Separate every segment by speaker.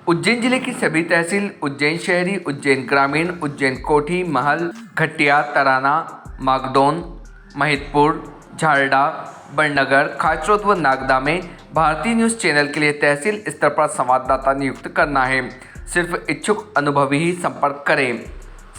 Speaker 1: उज्जैन जिले की सभी तहसील उज्जैन शहरी, उज्जैन ग्रामीण, उज्जैन कोठी, महल, घटिया, तराना, मागदौन, महिदपुर, झारडा, बड़नगर, खाचरोद व नागदा में भारतीय न्यूज़ चैनल के लिए तहसील स्तर पर संवाददाता नियुक्त करना है। सिर्फ इच्छुक अनुभवी ही संपर्क करें।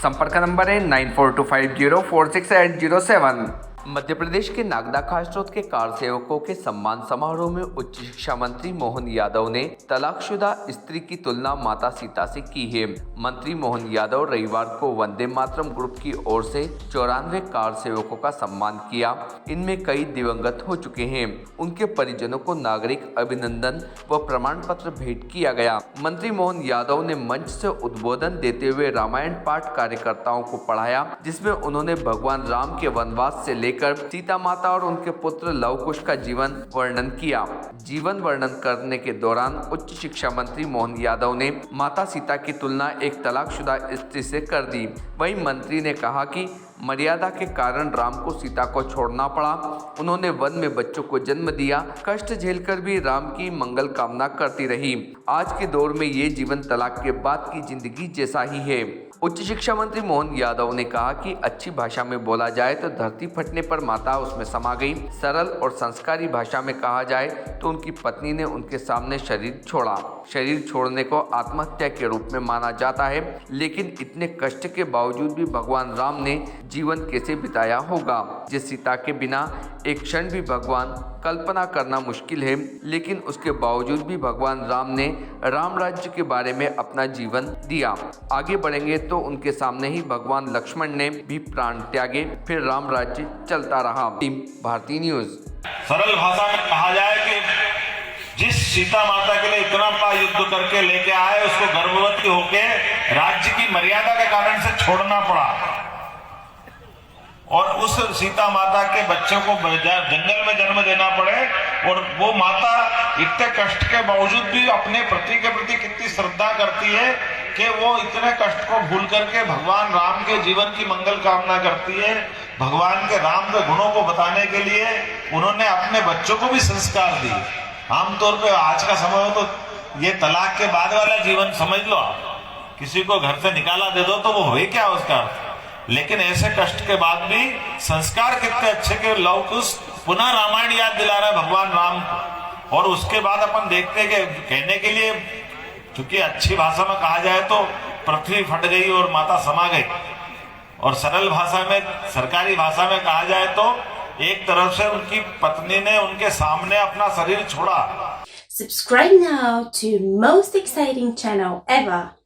Speaker 1: संपर्क नंबर है 9425046807। मध्य प्रदेश के नागदा खाचरोद के कार सेवकों के सम्मान समारोह में उच्च शिक्षा मंत्री मोहन यादव ने तलाकशुदा स्त्री की तुलना माता सीता से की है। मंत्री मोहन यादव रविवार को वंदे मातरम ग्रुप की ओर से 94 कार सेवकों का सम्मान किया। इनमें कई दिवंगत हो चुके हैं। उनके परिजनों को नागरिक अभिनंदन व प्रमाण पत्र भेंट किया गया। मंत्री मोहन यादव ने मंच से उद्बोधन देते हुए रामायण पाठ कार्यकर्ताओं को पढ़ाया, जिसमें उन्होंने भगवान राम के वनवास से लेकर सीता माता और उनके पुत्र लव कुश का जीवन वर्णन किया। जीवन वर्णन करने के दौरान उच्च शिक्षा मंत्री मोहन यादव ने माता सीता की तुलना एक तलाकशुदा स्त्री से कर दी। वहीं मंत्री ने कहा कि मर्यादा के कारण राम को सीता को छोड़ना पड़ा। उन्होंने वन में बच्चों को जन्म दिया, कष्ट झेलकर भी राम की मंगल कामना करती रही। आज के दौर में ये जीवन तलाक के बाद की जिंदगी जैसा ही है। उच्च शिक्षा मंत्री मोहन यादव ने कहा कि अच्छी भाषा में बोला जाए तो धरती फटने पर माता उसमें समा गई। सरल और संस्कारी भाषा में कहा जाए तो उनकी पत्नी ने उनके सामने शरीर छोड़ा। शरीर छोड़ने को आत्महत्या के रूप में माना जाता है, लेकिन इतने कष्ट के बावजूद भी भगवान राम ने जीवन कैसे बिताया होगा, जिस सीता के बिना एक क्षण भी भगवान कल्पना करना मुश्किल है। लेकिन उसके बावजूद भी भगवान राम ने राम राज्य के बारे में अपना जीवन दिया। आगे बढ़ेंगे तो उनके सामने ही भगवान लक्ष्मण ने भी प्राण त्यागे, फिर राम राज्य चलता रहा। भारतीय न्यूज़।
Speaker 2: सरल भाषा में कहा जाए कि जिस सीता माता के लिए इतना बड़ा युद्ध करके लेके आए, उसको गर्भवती होके राज्य की मर्यादा के कारण से छोड़ना पड़ा और उस सीता माता के बच्चों को जंगल में जन्म देना पड़े, और वो माता इतने कष्ट के बावजूद भी अपने पति के प्रति कितनी श्रद्धा करती है कि वो इतने कष्ट को भूल करके भगवान राम के जीवन की मंगल कामना करती है। भगवान के राम के गुणों को बताने के लिए उन्होंने अपने बच्चों को भी संस्कार दिए। आमतौर पे आज का समय हो तो ये तलाक के बाद वाला जीवन समझ लो, आप किसी को घर से निकाला दे दो तो वो हो क्या उसका, लेकिन ऐसे कष्ट के बाद भी संस्कार कितने अच्छे के लव कुश पुनः रामायण याद दिला रहा है भगवान राम को। और उसके बाद अपन देखते हैं कि कहने के लिए, क्योंकि अच्छी भाषा में कहा जाए तो पृथ्वी फट गई और माता समा गई, और सरल भाषा में, सरकारी भाषा में कहा जाए तो एक तरफ से उनकी पत्नी ने उनके सामने अपना शरीर छोड़ा।
Speaker 3: Subscribe now to most exciting channel ever.